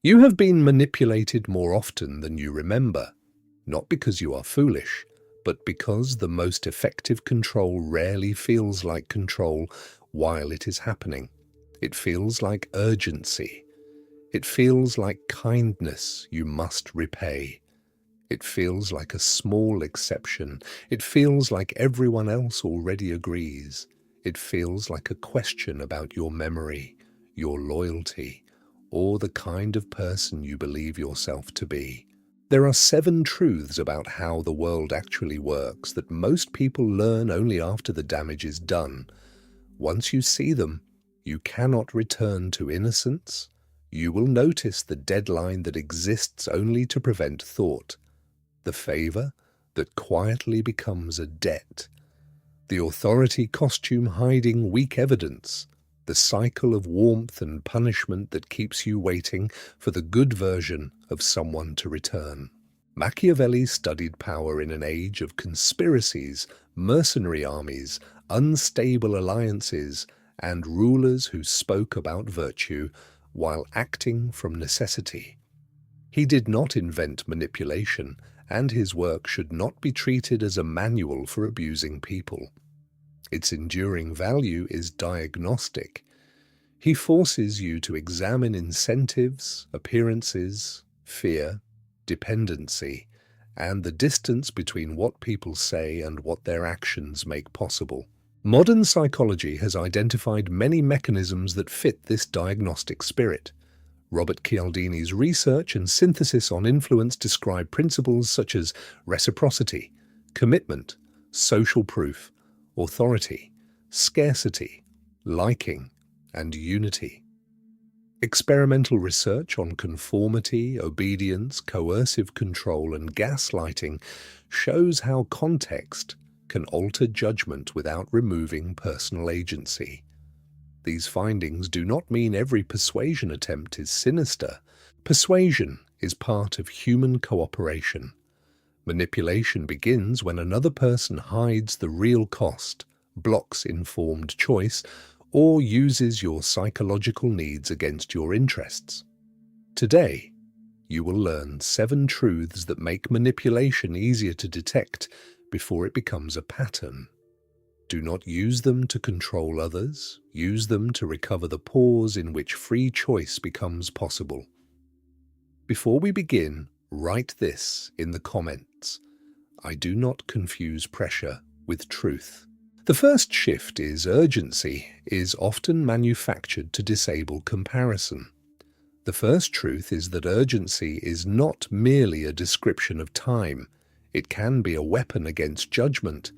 You have been manipulated more often than you remember, not because you are foolish, but because the most effective control rarely feels like control while it is happening. It feels like urgency. It feels like kindness you must repay. It feels like a small exception. It feels like everyone else already agrees. It feels like a question about your memory, your loyalty, or the kind of person you believe yourself to be. There are 7 truths about how the world actually works that most people learn only after the damage is done. Once you see them, you cannot return to innocence. You will notice the deadline that exists only to prevent thought, the favor that quietly becomes a debt, the authority costume hiding weak evidence, the cycle of warmth and punishment that keeps you waiting for the good version of someone to return. Machiavelli studied power in an age of conspiracies, mercenary armies, unstable alliances, and rulers who spoke about virtue while acting from necessity. He did not invent manipulation, and his work should not be treated as a manual for abusing people. Its enduring value is diagnostic. He forces you to examine incentives, appearances, fear, dependency, and the distance between what people say and what their actions make possible. Modern psychology has identified many mechanisms that fit this diagnostic spirit. Robert Cialdini's research and synthesis on influence describe principles such as reciprocity, commitment, social proof, authority, scarcity, liking, and unity. Experimental research on conformity, obedience, coercive control, and gaslighting shows how context can alter judgment without removing personal agency. These findings do not mean every persuasion attempt is sinister. Persuasion is part of human cooperation. Manipulation begins when another person hides the real cost, blocks informed choice, or uses your psychological needs against your interests. Today, you will learn 7 truths that make manipulation easier to detect before it becomes a pattern. Do not use them to control others. Use them to recover the pause in which free choice becomes possible. Before we begin, write this in the comments. I do not confuse pressure with truth. The first shift is urgency is often manufactured to disable comparison. The first truth is that urgency is not merely a description of time. It can be a weapon against judgment.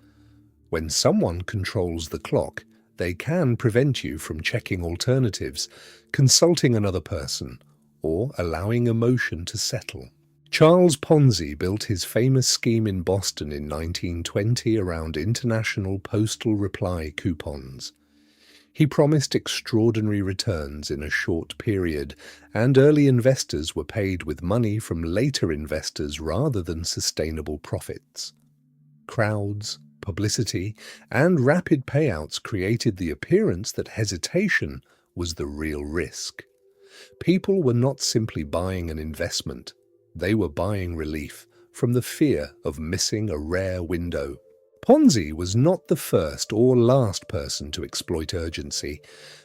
When someone controls the clock, they can prevent you from checking alternatives, consulting another person, or allowing emotion to settle. Charles Ponzi built his famous scheme in Boston in 1920 around international postal reply coupons. He promised extraordinary returns in a short period, and early investors were paid with money from later investors rather than sustainable profits. Crowds, publicity, and rapid payouts created the appearance that hesitation was the real risk. People were not simply buying an investment, they were buying relief from the fear of missing a rare window. Ponzi was not the first or last person to exploit urgency,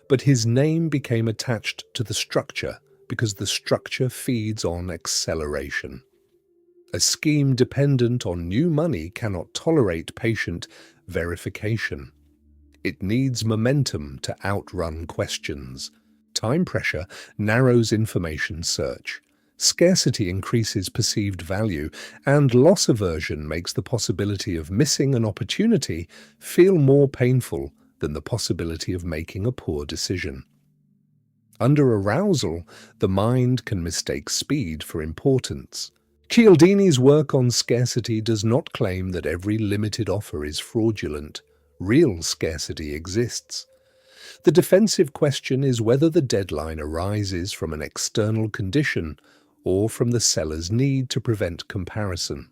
but his name became attached to the structure because the structure feeds on acceleration. A scheme dependent on new money cannot tolerate patient verification. It needs momentum to outrun questions. Time pressure narrows information search. Scarcity increases perceived value, and loss aversion makes the possibility of missing an opportunity feel more painful than the possibility of making a poor decision. Under arousal, the mind can mistake speed for importance. Cialdini's work on scarcity does not claim that every limited offer is fraudulent. Real scarcity exists. The defensive question is whether the deadline arises from an external condition or from the seller's need to prevent comparison.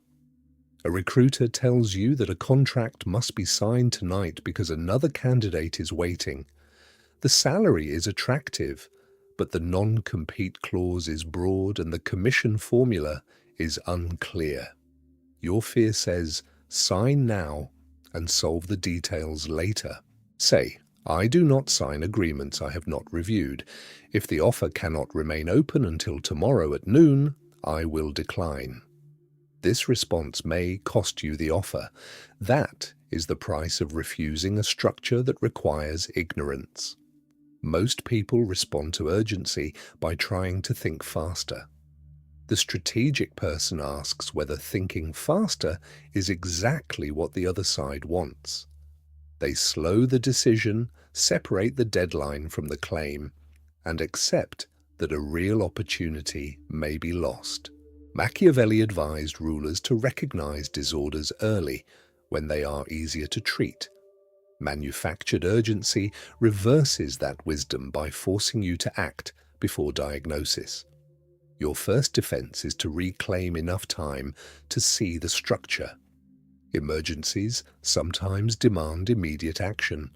A recruiter tells you that a contract must be signed tonight because another candidate is waiting. The salary is attractive, but the non-compete clause is broad and the commission formula is unclear. Your fear says, sign now and solve the details later. Say, I do not sign agreements I have not reviewed. If the offer cannot remain open until tomorrow at noon, I will decline. This response may cost you the offer. That is the price of refusing a structure that requires ignorance. Most people respond to urgency by trying to think faster. The strategic person asks whether thinking faster is exactly what the other side wants. They slow the decision, separate the deadline from the claim, and accept that a real opportunity may be lost. Machiavelli advised rulers to recognize disorders early, when they are easier to treat. Manufactured urgency reverses that wisdom by forcing you to act before diagnosis. Your first defense is to reclaim enough time to see the structure. Emergencies sometimes demand immediate action.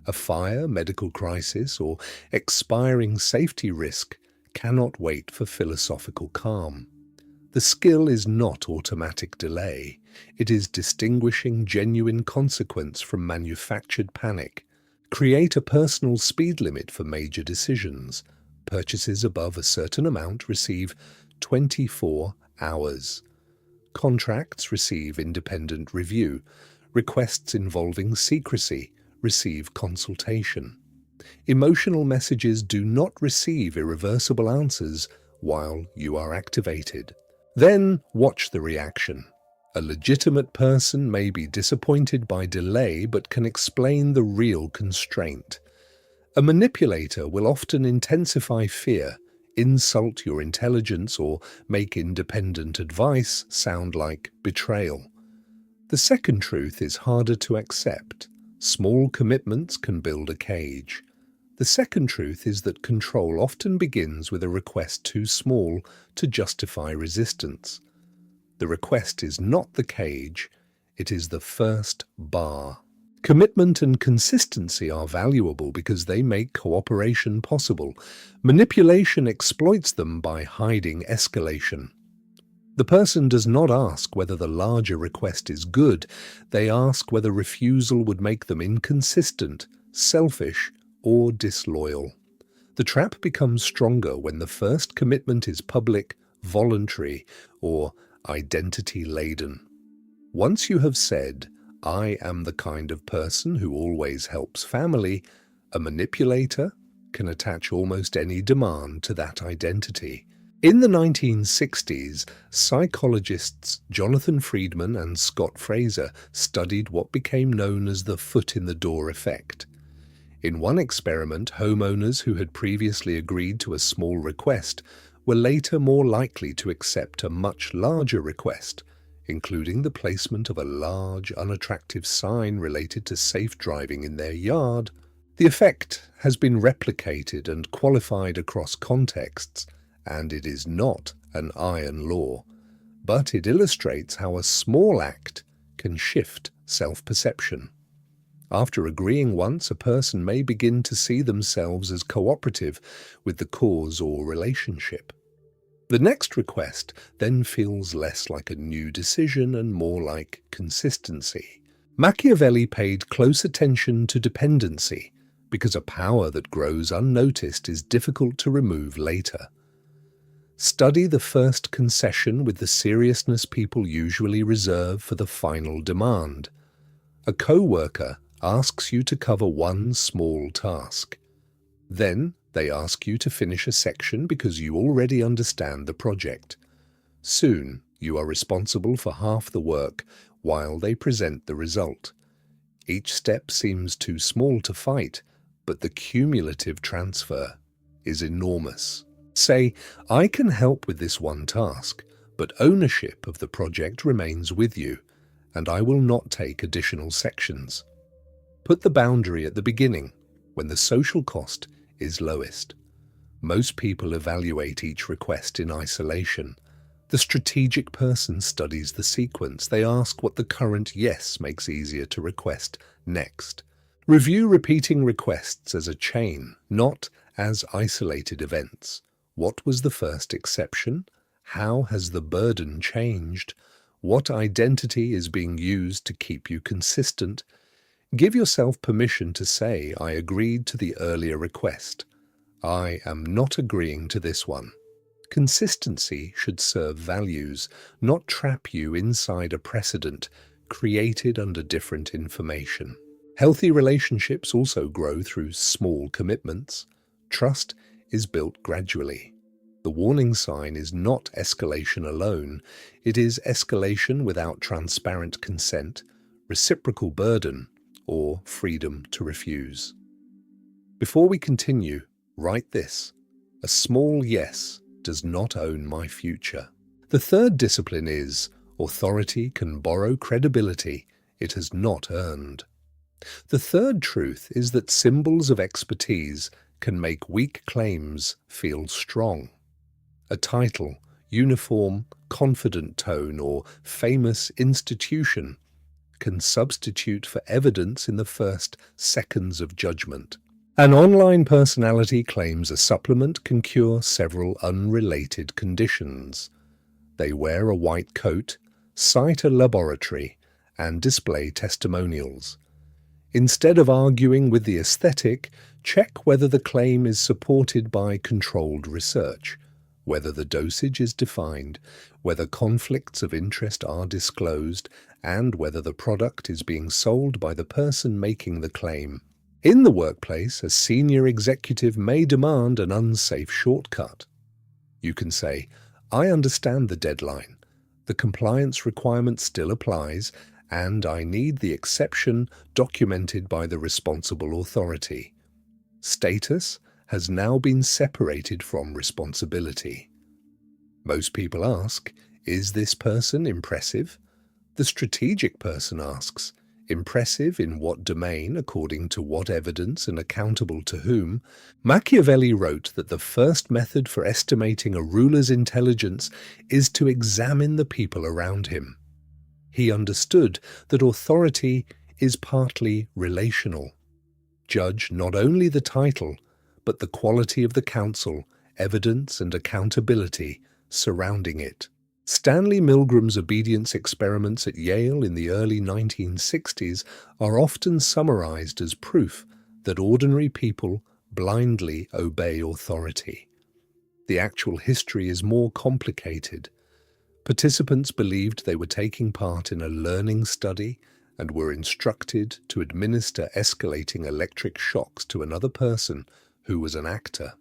A fire, medical crisis, or expiring safety risk cannot wait for philosophical calm. The skill is not automatic delay. It is distinguishing genuine consequence from manufactured panic. Create a personal speed limit for major decisions. Purchases above a certain amount receive 24 hours. Contracts receive independent review. Requests involving secrecy receive consultation. Emotional messages do not receive irreversible answers while you are activated. Then watch the reaction. A legitimate person may be disappointed by delay but can explain the real constraint. A manipulator will often intensify fear, insult your intelligence, or make independent advice sound like betrayal. The second truth is harder to accept. Small commitments can build a cage. The second truth is that control often begins with a request too small to justify resistance. The request is not the cage, it is the first bar. Commitment and consistency are valuable because they make cooperation possible. Manipulation exploits them by hiding escalation. The person does not ask whether the larger request is good, they ask whether refusal would make them inconsistent, selfish, or disloyal. The trap becomes stronger when the first commitment is public, voluntary, or identity-laden. Once you have said, I am the kind of person who always helps family, a manipulator can attach almost any demand to that identity. In the 1960s, psychologists Jonathan Friedman and Scott Fraser studied what became known as the foot-in-the-door effect. In one experiment, homeowners who had previously agreed to a small request were later more likely to accept a much larger request, including the placement of a large, unattractive sign related to safe driving in their yard. The effect has been replicated and qualified across contexts, and it is not an iron law, but it illustrates how a small act can shift self-perception. After agreeing once, a person may begin to see themselves as cooperative with the cause or relationship. The next request then feels less like a new decision and more like consistency. Machiavelli paid close attention to dependency because a power that grows unnoticed is difficult to remove later. Study the first concession with the seriousness people usually reserve for the final demand. A co-worker asks you to cover one small task. Then they ask you to finish a section because you already understand the project. Soon, you are responsible for half the work while they present the result. Each step seems too small to fight, but the cumulative transfer is enormous. Say, I can help with this one task, but ownership of the project remains with you, and I will not take additional sections. Put the boundary at the beginning, when the social cost is lowest. Most people evaluate each request in isolation. The strategic person studies the sequence. They ask what the current yes makes easier to request next. Review repeating requests as a chain, not as isolated events. What was the first exception? How has the burden changed? What identity is being used to keep you consistent? Give yourself permission to say, I agreed to the earlier request. I am not agreeing to this one. Consistency should serve values, not trap you inside a precedent created under different information. Healthy relationships also grow through small commitments. Trust is built gradually. The warning sign is not escalation alone. It is escalation without transparent consent, reciprocal burden, or freedom to refuse. Before we continue, write this: a small yes does not own my future. The third discipline is authority can borrow credibility it has not earned. The third truth is that symbols of expertise can make weak claims feel strong. A title, uniform, confident tone, or famous institution can substitute for evidence in the first seconds of judgment. An online personality claims a supplement can cure several unrelated conditions. They wear a white coat, cite a laboratory, and display testimonials. Instead of arguing with the aesthetic, check whether the claim is supported by controlled research, whether the dosage is defined, whether conflicts of interest are disclosed, and whether the product is being sold by the person making the claim. In the workplace, a senior executive may demand an unsafe shortcut. You can say, I understand the deadline. The compliance requirement still applies, and I need the exception documented by the responsible authority. Status has now been separated from responsibility. Most people ask, is this person impressive? The strategic person asks, impressive in what domain, according to what evidence, and accountable to whom? Machiavelli wrote that the first method for estimating a ruler's intelligence is to examine the people around him. He understood that authority is partly relational. Judge not only the title, but the quality of the counsel, evidence, and accountability surrounding it. Stanley Milgram's obedience experiments at Yale in the early 1960s are often summarized as proof that ordinary people blindly obey authority. The actual history is more complicated. Participants believed they were taking part in a learning study and were instructed to administer escalating electric shocks to another person who was an actor.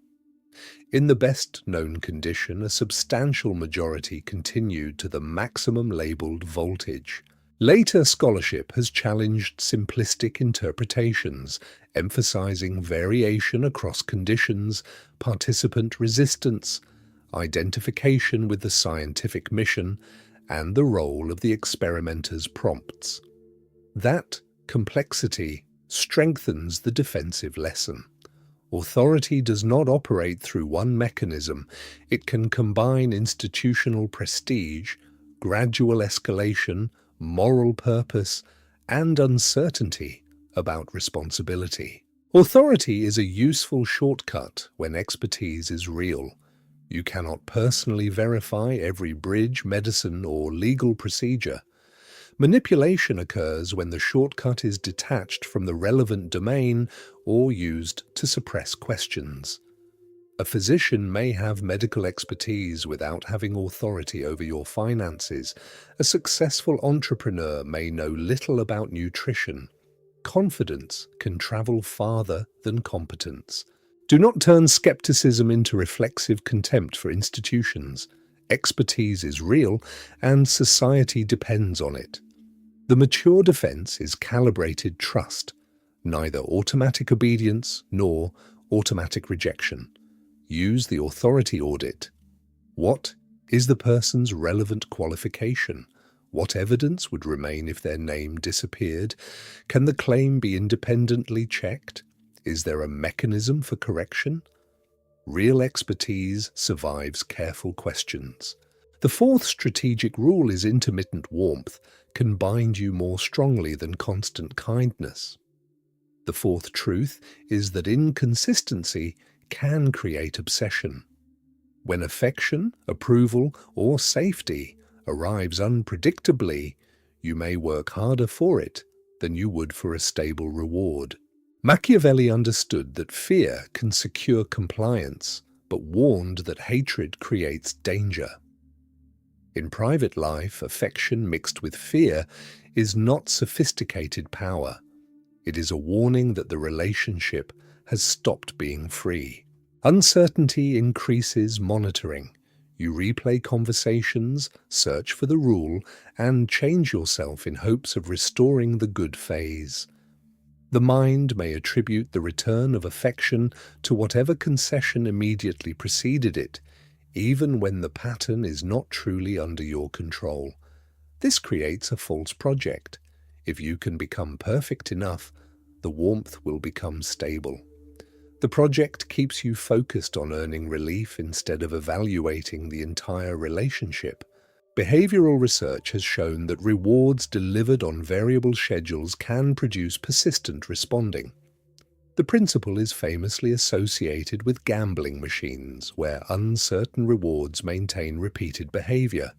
In the best-known condition, a substantial majority continued to the maximum labeled voltage. Later scholarship has challenged simplistic interpretations, emphasizing variation across conditions, participant resistance, identification with the scientific mission, and the role of the experimenter's prompts. That complexity strengthens the defensive lesson. Authority does not operate through one mechanism. It can combine institutional prestige, gradual escalation, moral purpose, and uncertainty about responsibility. Authority is a useful shortcut when expertise is real. You cannot personally verify every bridge, medicine, or legal procedure. Manipulation occurs when the shortcut is detached from the relevant domain or used to suppress questions. A physician may have medical expertise without having authority over your finances. A successful entrepreneur may know little about nutrition. Confidence can travel farther than competence. Do not turn skepticism into reflexive contempt for institutions. Expertise is real, and society depends on it. The mature defense is calibrated trust, neither automatic obedience nor automatic rejection. Use the authority audit. What is the person's relevant qualification? What evidence would remain if their name disappeared? Can the claim be independently checked? Is there a mechanism for correction? Real expertise survives careful questions. The fourth strategic rule is intermittent warmth can bind you more strongly than constant kindness. The fourth truth is that inconsistency can create obsession. When affection, approval, or safety arrives unpredictably, you may work harder for it than you would for a stable reward. Machiavelli understood that fear can secure compliance, but warned that hatred creates danger. In private life, affection mixed with fear is not sophisticated power. It is a warning that the relationship has stopped being free. Uncertainty increases monitoring. You replay conversations, search for the rule, and change yourself in hopes of restoring the good phase. The mind may attribute the return of affection to whatever concession immediately preceded it, even when the pattern is not truly under your control. This creates a false project. If you can become perfect enough, the warmth will become stable. The project keeps you focused on earning relief instead of evaluating the entire relationship. Behavioral research has shown that rewards delivered on variable schedules can produce persistent responding. The principle is famously associated with gambling machines, where uncertain rewards maintain repeated behavior.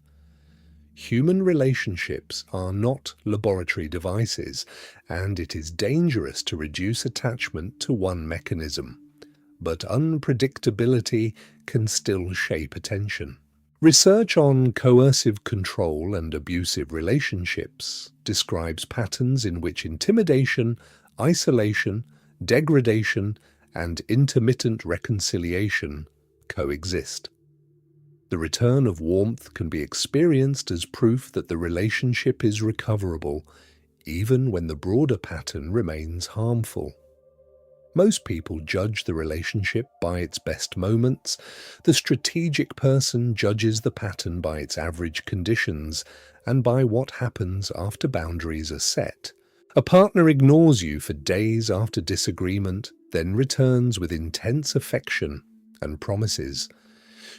Human relationships are not laboratory devices, and it is dangerous to reduce attachment to one mechanism. But unpredictability can still shape attention. Research on coercive control and abusive relationships describes patterns in which intimidation, isolation, degradation, and intermittent reconciliation coexist. The return of warmth can be experienced as proof that the relationship is recoverable, even when the broader pattern remains harmful. Most people judge the relationship by its best moments. The strategic person judges the pattern by its average conditions and by what happens after boundaries are set. A partner ignores you for days after disagreement, then returns with intense affection and promises.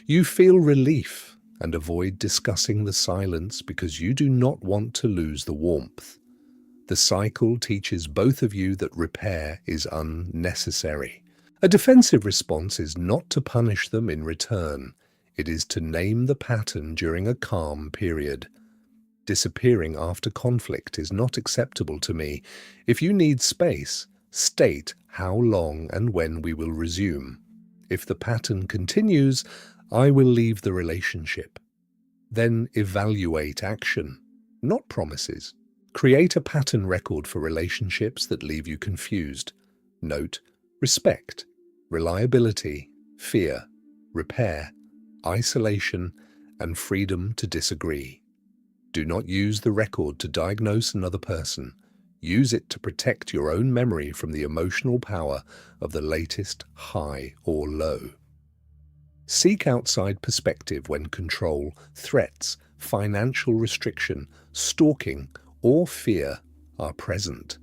You feel relief and avoid discussing the silence because you do not want to lose the warmth. The cycle teaches both of you that repair is unnecessary. A defensive response is not to punish them in return. It is to name the pattern during a calm period. Disappearing after conflict is not acceptable to me. If you need space, state how long and when we will resume. If the pattern continues, I will leave the relationship. Then evaluate action, not promises. Create a pattern record for relationships that leave you confused. Note respect, reliability, fear, repair, isolation, and freedom to disagree. Do not use the record to diagnose another person. Use it to protect your own memory from the emotional power of the latest high or low. Seek outside perspective when control, threats, financial restriction, stalking, or fear are present.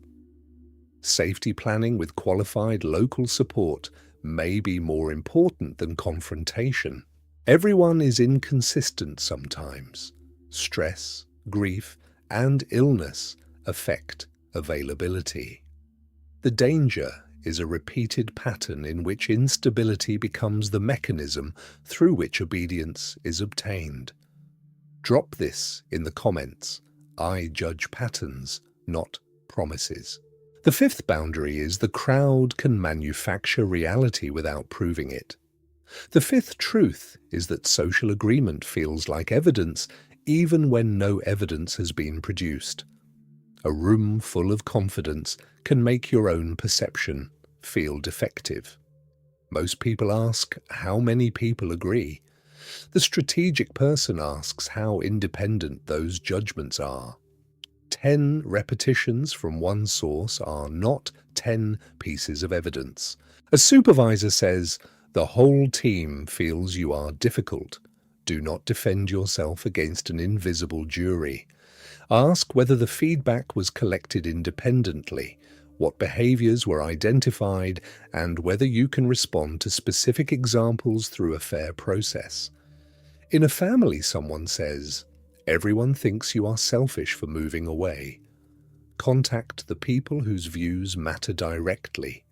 Safety planning with qualified local support may be more important than confrontation. Everyone is inconsistent sometimes. Stress, grief, and illness affect availability. The danger is a repeated pattern in which instability becomes the mechanism through which obedience is obtained. Drop this in the comments. I judge patterns, not promises. The fifth boundary is the crowd can manufacture reality without proving it. The fifth truth is that social agreement feels like evidence even when no evidence has been produced. A room full of confidence can make your own perception feel defective. Most people ask how many people agree. The strategic person asks how independent those judgments are. 10 repetitions from one source are not 10 pieces of evidence. A supervisor says, "The whole team feels you are difficult." Do not defend yourself against an invisible jury. Ask whether the feedback was collected independently, what behaviors were identified, and whether you can respond to specific examples through a fair process. In a family, someone says, "Everyone thinks you are selfish for moving away." Contact the people whose views matter directly.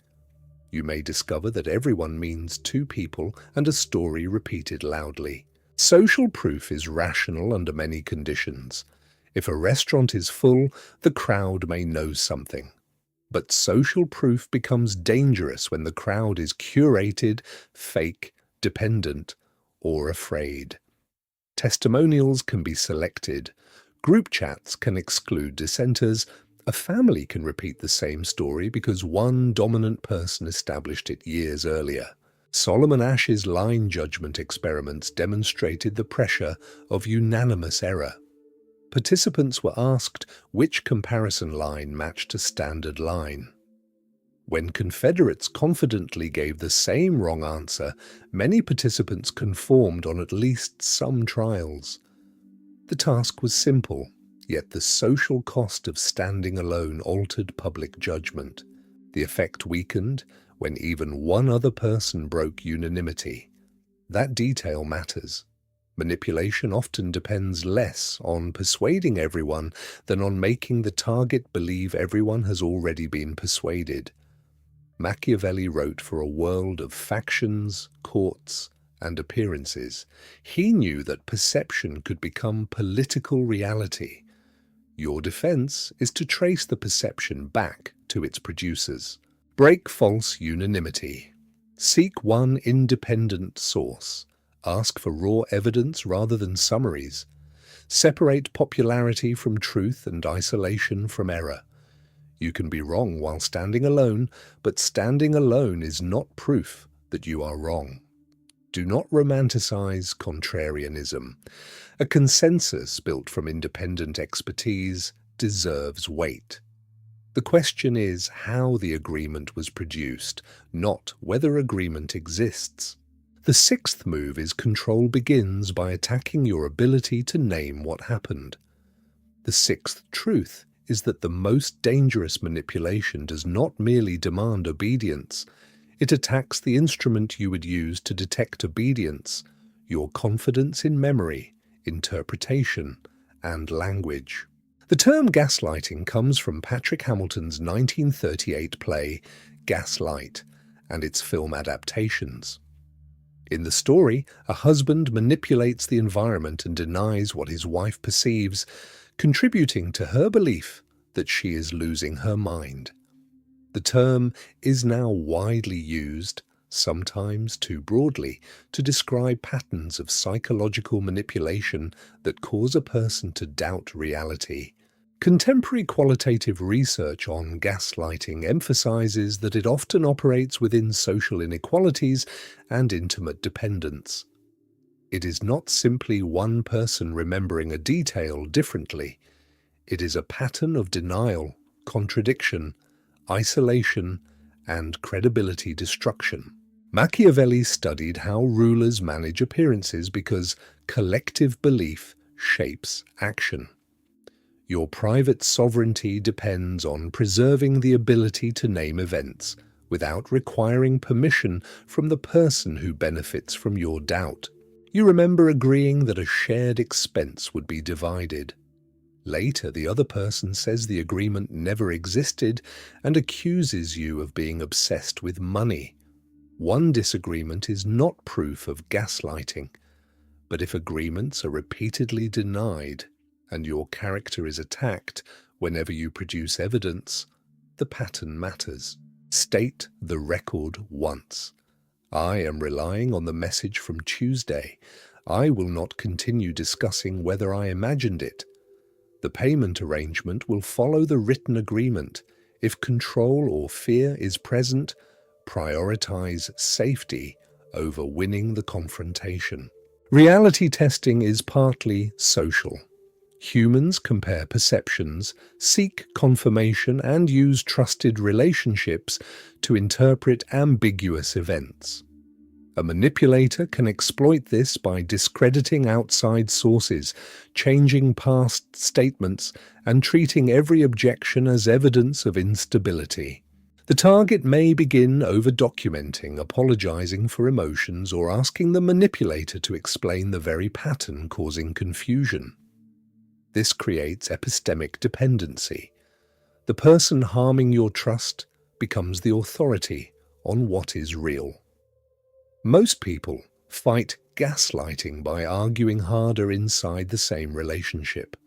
You may discover that everyone means two people and a story repeated loudly. Social proof is rational under many conditions. If a restaurant is full, the crowd may know something. But social proof becomes dangerous when the crowd is curated, fake, dependent, or afraid. Testimonials can be selected. Group chats can exclude dissenters. A family can repeat the same story because one dominant person established it years earlier. Solomon Asch's line judgment experiments demonstrated the pressure of unanimous error. Participants were asked which comparison line matched a standard line. When Confederates confidently gave the same wrong answer, many participants conformed on at least some trials. The task was simple, yet the social cost of standing alone altered public judgment. The effect weakened when even one other person broke unanimity. That detail matters. Manipulation often depends less on persuading everyone than on making the target believe everyone has already been persuaded. Machiavelli wrote for a world of factions, courts, and appearances. He knew that perception could become political reality. Your defense is to trace the perception back to its producers. Break false unanimity. Seek one independent source. Ask for raw evidence rather than summaries. Separate popularity from truth and isolation from error. You can be wrong while standing alone, but standing alone is not proof that you are wrong. Do not romanticize contrarianism. A consensus built from independent expertise deserves weight. The question is how the agreement was produced, not whether agreement exists. The sixth move is control begins by attacking your ability to name what happened. The sixth truth is that the most dangerous manipulation does not merely demand obedience. It attacks the instrument you would use to detect obedience, your confidence in memory, interpretation, and language. The term gaslighting comes from Patrick Hamilton's 1938 play Gaslight and its film adaptations. In the story, a husband manipulates the environment and denies what his wife perceives, contributing to her belief that she is losing her mind. The term is now widely used, sometimes too broadly, to describe patterns of psychological manipulation that cause a person to doubt reality. Contemporary qualitative research on gaslighting emphasizes that it often operates within social inequalities and intimate dependence. It is not simply one person remembering a detail differently. It is a pattern of denial, contradiction, isolation, and credibility destruction. Machiavelli studied how rulers manage appearances because collective belief shapes action. Your private sovereignty depends on preserving the ability to name events without requiring permission from the person who benefits from your doubt. You remember agreeing that a shared expense would be divided. Later, the other person says the agreement never existed and accuses you of being obsessed with money. One disagreement is not proof of gaslighting, but if agreements are repeatedly denied and your character is attacked whenever you produce evidence, the pattern matters. State the record once. I am relying on the message from Tuesday. I will not continue discussing whether I imagined it. The payment arrangement will follow the written agreement. If control or fear is present, prioritize safety over winning the confrontation. Reality testing is partly social. Humans compare perceptions, seek confirmation, and use trusted relationships to interpret ambiguous events. A manipulator can exploit this by discrediting outside sources, changing past statements, and treating every objection as evidence of instability. The target may begin over-documenting, apologizing for emotions, or asking the manipulator to explain the very pattern causing confusion. This creates epistemic dependency. The person harming your trust becomes the authority on what is real. Most people fight gaslighting by arguing harder inside the same relationship.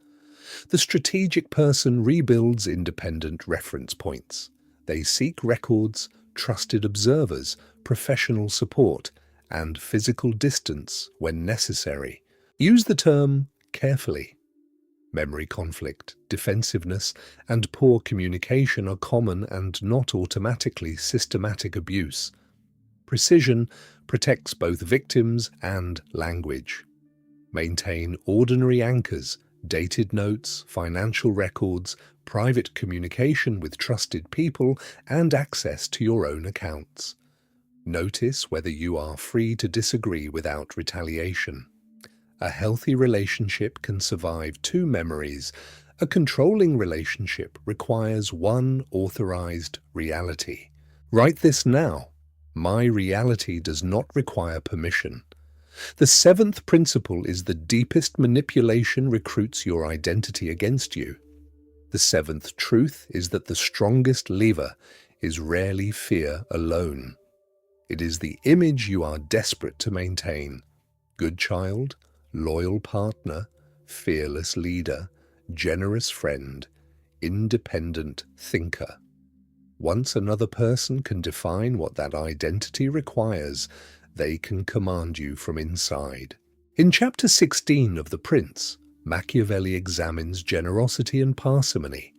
The strategic person rebuilds independent reference points. They seek records, trusted observers, professional support, and physical distance when necessary. Use the term carefully. Memory conflict, defensiveness, and poor communication are common and not automatically systematic abuse. Precision protects both victims and language. Maintain ordinary anchors, dated notes, financial records, private communication with trusted people, and access to your own accounts. Notice whether you are free to disagree without retaliation. A healthy relationship can survive two memories. A controlling relationship requires one authorized reality. Write this now. My reality does not require permission. The seventh principle is the deepest manipulation recruits your identity against you. The seventh truth is that the strongest lever is rarely fear alone. It is the image you are desperate to maintain. Good child, loyal partner, fearless leader, generous friend, independent thinker. Once another person can define what that identity requires, they can command you from inside. In Chapter 16 of The Prince, Machiavelli examines generosity and parsimony.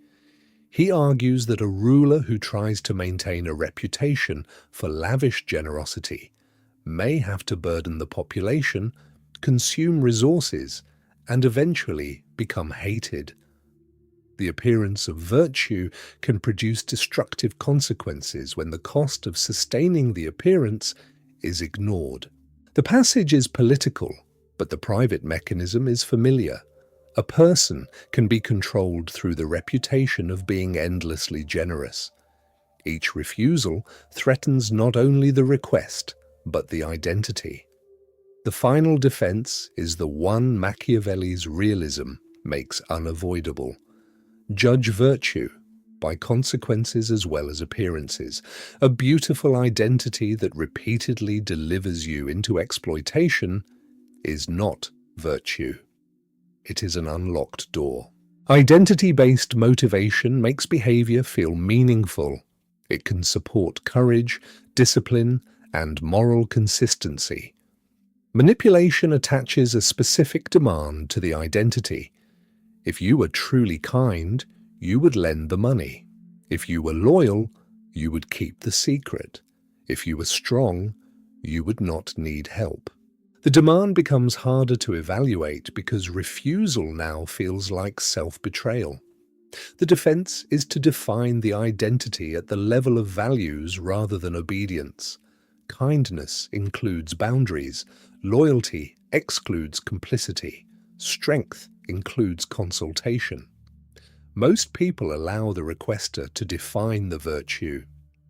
He argues that a ruler who tries to maintain a reputation for lavish generosity may have to burden the population, consume resources, and eventually become hated. The appearance of virtue can produce destructive consequences when the cost of sustaining the appearance is ignored. The passage is political, but the private mechanism is familiar. A person can be controlled through the reputation of being endlessly generous. Each refusal threatens not only the request, but the identity. The final defense is the one Machiavelli's realism makes unavoidable. Judge virtue by consequences as well as appearances. A beautiful identity that repeatedly delivers you into exploitation is not virtue. It is an unlocked door. Identity-based motivation makes behavior feel meaningful. It can support courage, discipline, and moral consistency. Manipulation attaches a specific demand to the identity. If you were truly kind, you would lend the money. If you were loyal, you would keep the secret. If you were strong, you would not need help. The demand becomes harder to evaluate because refusal now feels like self-betrayal. The defense is to define the identity at the level of values rather than obedience. Kindness includes boundaries. Loyalty excludes complicity. Strength includes consultation. Most people allow the requester to define the virtue.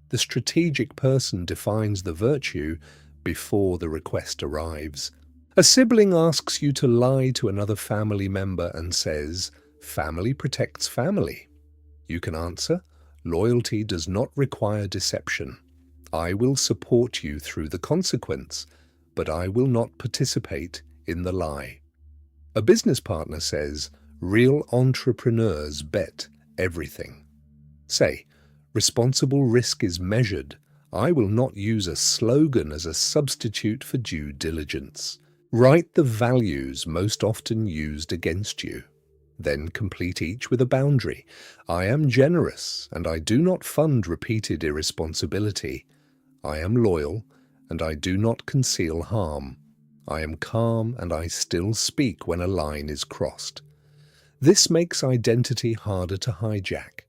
The strategic person defines the virtue before the request arrives. A sibling asks you to lie to another family member and says, "Family protects family." You can answer, "Loyalty does not require deception. I will support you through the consequence, but I will not participate in the lie." A business partner says, "Real entrepreneurs bet everything." Say, "Responsible risk is measured. I will not use a slogan as a substitute for due diligence." Write the values most often used against you. Then complete each with a boundary. I am generous, and I do not fund repeated irresponsibility. I am loyal, and I do not conceal harm. I am calm, and I still speak when a line is crossed. This makes identity harder to hijack.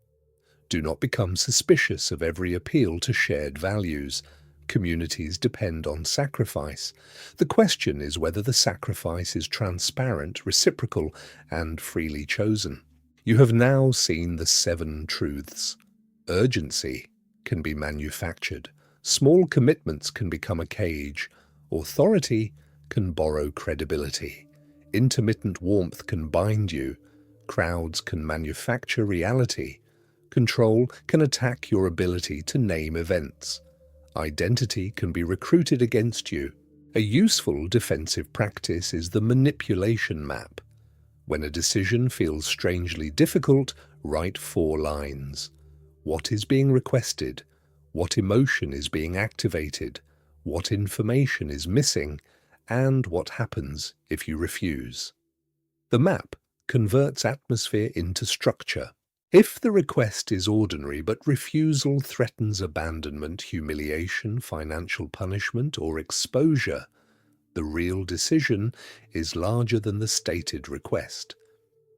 Do not become suspicious of every appeal to shared values. Communities depend on sacrifice. The question is whether the sacrifice is transparent, reciprocal, and freely chosen. You have now seen the 7 truths. Urgency can be manufactured. Small commitments can become a cage. Authority can borrow credibility. Intermittent warmth can bind you. Crowds can manufacture reality. Control can attack your ability to name events. Identity can be recruited against you. A useful defensive practice is the manipulation map. When a decision feels strangely difficult, write 4 lines. What is being requested? What emotion is being activated? What information is missing? And what happens if you refuse? The map converts atmosphere into structure. If the request is ordinary but refusal threatens abandonment, humiliation, financial punishment, or exposure, the real decision is larger than the stated request.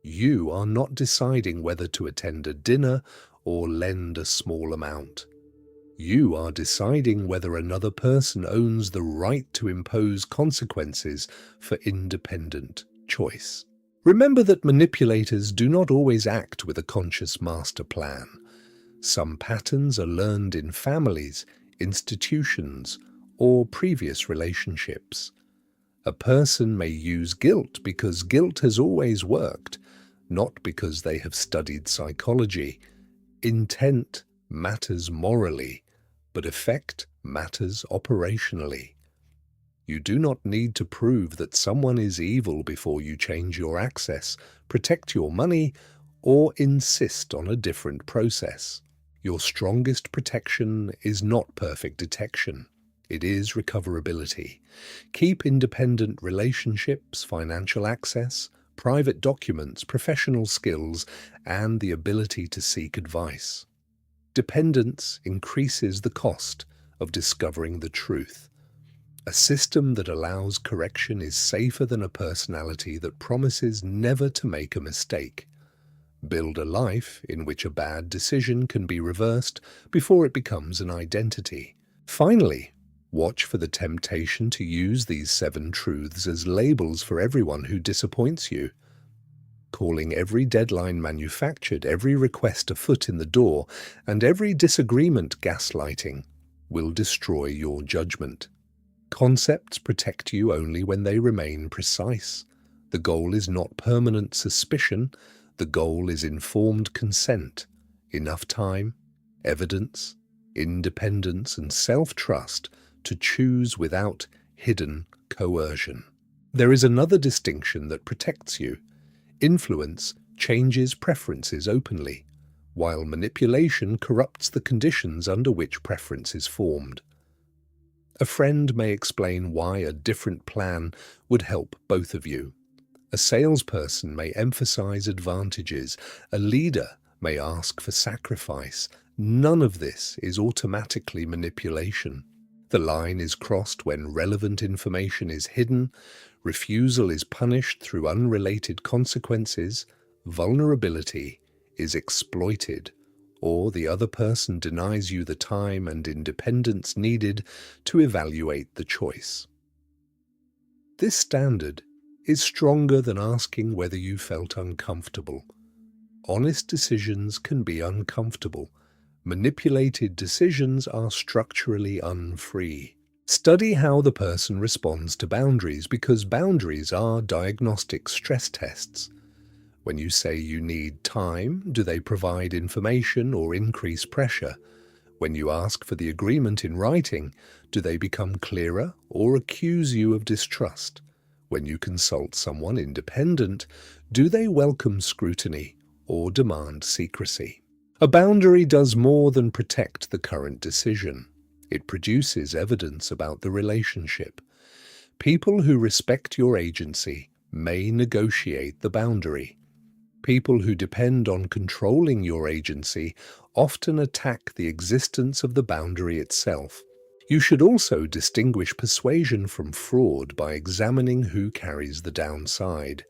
You are not deciding whether to attend a dinner or lend a small amount. You are deciding whether another person owns the right to impose consequences for independent choice. Remember that manipulators do not always act with a conscious master plan. Some patterns are learned in families, institutions, or previous relationships. A person may use guilt because guilt has always worked, not because they have studied psychology. Intent matters morally, but effect matters operationally. You do not need to prove that someone is evil before you change your access, protect your money, or insist on a different process. Your strongest protection is not perfect detection. It is recoverability. Keep independent relationships, financial access, private documents, professional skills, and the ability to seek advice. Dependence increases the cost of discovering the truth. A system that allows correction is safer than a personality that promises never to make a mistake. Build a life in which a bad decision can be reversed before it becomes an identity. Finally, watch for the temptation to use these 7 truths as labels for everyone who disappoints you. Calling every deadline manufactured, every request a foot in the door, and every disagreement gaslighting will destroy your judgment. Concepts protect you only when they remain precise. The goal is not permanent suspicion. The goal is informed consent, enough time, evidence, independence, and self-trust to choose without hidden coercion. There is another distinction that protects you. Influence changes preferences openly, while manipulation corrupts the conditions under which preference is formed. A friend may explain why a different plan would help both of you. A salesperson may emphasize advantages. A leader may ask for sacrifice. None of this is automatically manipulation. The line is crossed when relevant information is hidden, refusal is punished through unrelated consequences, vulnerability is exploited, or the other person denies you the time and independence needed to evaluate the choice. This standard is stronger than asking whether you felt uncomfortable. Honest decisions can be uncomfortable. Manipulated decisions are structurally unfree. Study how the person responds to boundaries, because boundaries are diagnostic stress tests. When you say you need time, do they provide information or increase pressure? When you ask for the agreement in writing, do they become clearer or accuse you of distrust? When you consult someone independent, do they welcome scrutiny or demand secrecy? A boundary does more than protect the current decision. It produces evidence about the relationship. People who respect your agency may negotiate the boundary. People who depend on controlling your agency often attack the existence of the boundary itself. You should also distinguish persuasion from fraud by examining who carries the downside.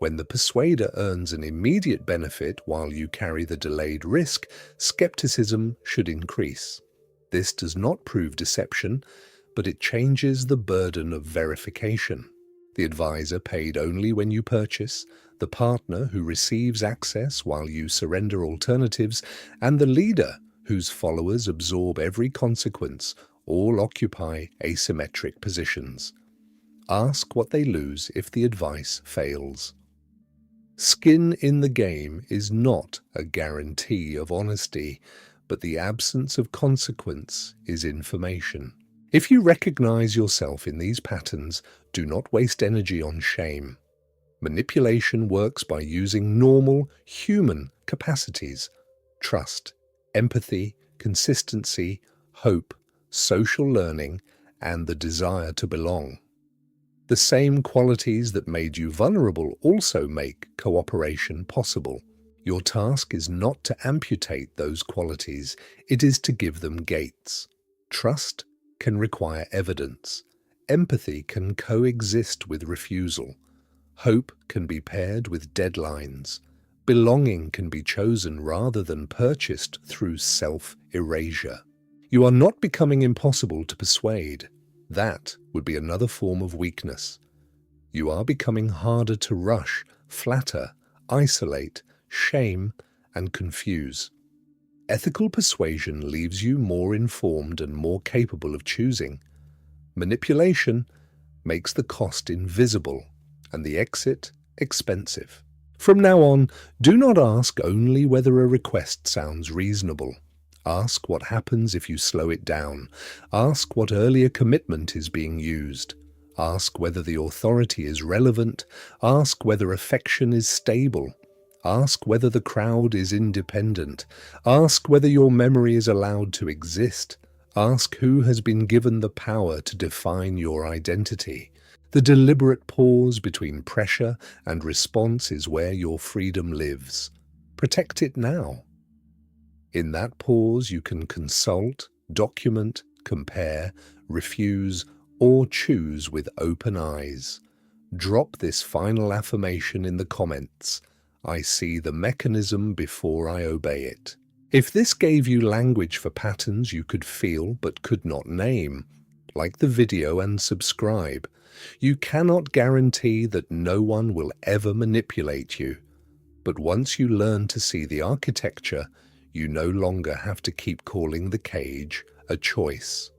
When the persuader earns an immediate benefit while you carry the delayed risk, skepticism should increase. This does not prove deception, but it changes the burden of verification. The advisor paid only when you purchase, the partner who receives access while you surrender alternatives, and the leader whose followers absorb every consequence all occupy asymmetric positions. Ask what they lose if the advice fails. Skin in the game is not a guarantee of honesty, but the absence of consequence is information. If you recognize yourself in these patterns, do not waste energy on shame. Manipulation works by using normal, human capacities: trust, empathy, consistency, hope, social learning, and the desire to belong. The same qualities that made you vulnerable also make cooperation possible. Your task is not to amputate those qualities, it is to give them gates. Trust can require evidence. Empathy can coexist with refusal. Hope can be paired with deadlines. Belonging can be chosen rather than purchased through self-erasure. You are not becoming impossible to persuade. That would be another form of weakness. You are becoming harder to rush, flatter, isolate, shame, and confuse. Ethical persuasion leaves you more informed and more capable of choosing. Manipulation makes the cost invisible and the exit expensive. From now on, do not ask only whether a request sounds reasonable. Ask what happens if you slow it down. Ask what earlier commitment is being used. Ask whether the authority is relevant. Ask whether affection is stable. Ask whether the crowd is independent. Ask whether your memory is allowed to exist. Ask who has been given the power to define your identity. The deliberate pause between pressure and response is where your freedom lives. Protect it now. In that pause, you can consult, document, compare, refuse, or choose with open eyes. Drop this final affirmation in the comments. I see the mechanism before I obey it. If this gave you language for patterns you could feel but could not name, like the video and subscribe. You cannot guarantee that no one will ever manipulate you. But once you learn to see the architecture, you no longer have to keep calling the cage a choice.